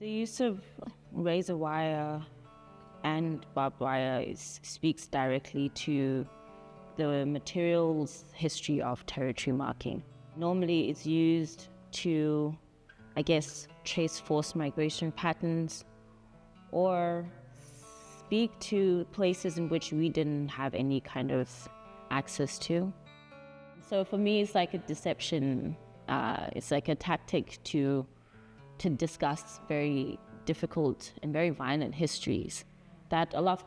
The use of razor wire and barbed wire speaks directly to the material's history of territory marking. Normally it's used to, I guess, trace forced migration patterns or speak to places in which we didn't have any kind of access to. So for me, it's like a deception. It's like a tactic to discuss very difficult and very violent histories that a lot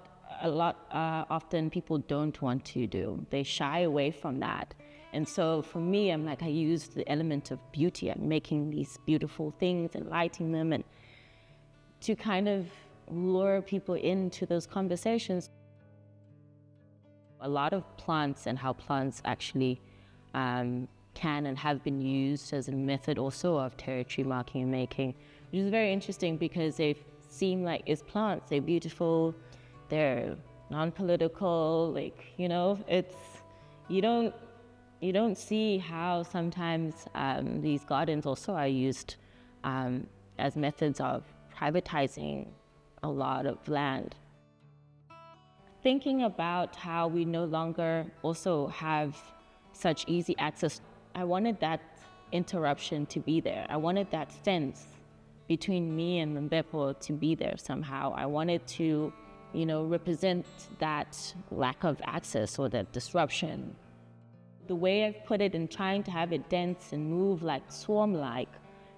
often people don't want to do. They shy away from that. And so for me, I use the element of beauty. I'm making these beautiful things and lighting them, and to kind of lure people into those conversations. A lot of plants and how plants actually can and have been used as a method also of territory marking and making, which is very interesting because they seem like it's plants. They're beautiful, they're non-political, it's, you don't see how sometimes these gardens also are used as methods of privatizing a lot of land. Thinking about how we no longer also have such easy access, I wanted that interruption to be there. I wanted that fence between me and Mbepo to be there somehow. I wanted to, represent that lack of access or that disruption. The way I've put it in trying to have it dense and move like swarm-like,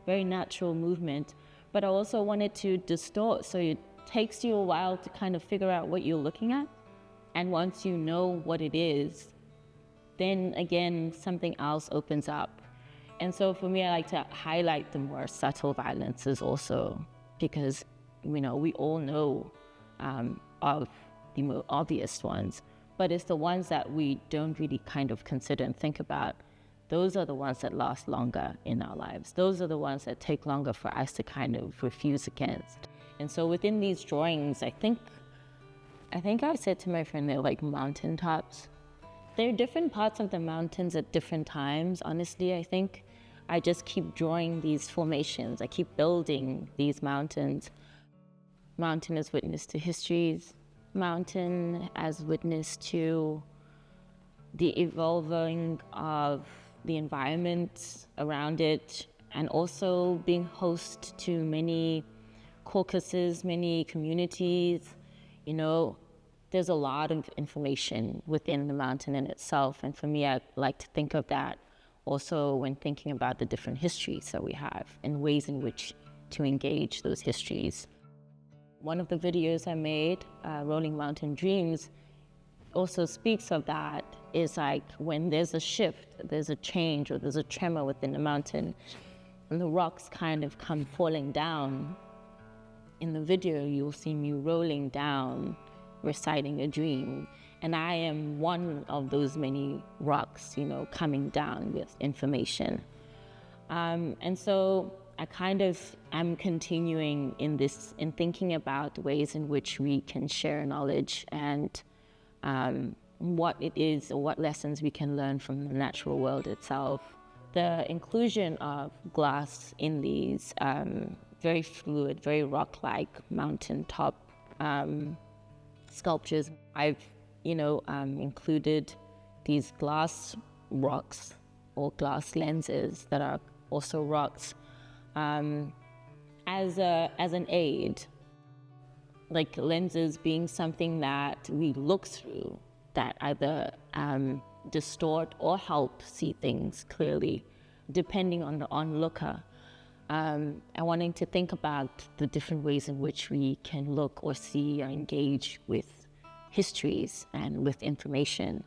very natural movement, but I also wanted to distort, so it takes you a while to kind of figure out what you're looking at. And once you know what it is, then again, something else opens up. And so for me, I like to highlight the more subtle violences also, because, we all know of the more obvious ones, but it's the ones that we don't really kind of consider and think about. Those are the ones that last longer in our lives. Those are the ones that take longer for us to kind of refuse against. And so within these drawings, I think I said to my friend, they're like mountaintops. There are different parts of the mountains at different times. Honestly, I think I just keep drawing these formations. I keep building these mountains. Mountain as witness to histories. Mountain as witness to the evolving of the environment around it, and also being host to many caucuses, many communities. There's a lot of information within the mountain in itself. And for me, I like to think of that also when thinking about the different histories that we have and ways in which to engage those histories. One of the videos I made, Rolling Mountain Dreams, also speaks of that. Is like when there's a shift, there's a change, or there's a tremor within the mountain, and the rocks kind of come falling down. In the video, you'll see me rolling down, reciting a dream. And I am one of those many rocks, coming down with information. And so I kind of am continuing in thinking about ways in which we can share knowledge and what it is or what lessons we can learn from the natural world itself. The inclusion of glass in these very fluid, very rock-like mountaintop sculptures. I've, included these glass rocks or glass lenses that are also rocks as an aid, like lenses being something that we look through that either distort or help see things clearly, depending on the onlooker. And wanting to think about the different ways in which we can look or see or engage with histories and with information.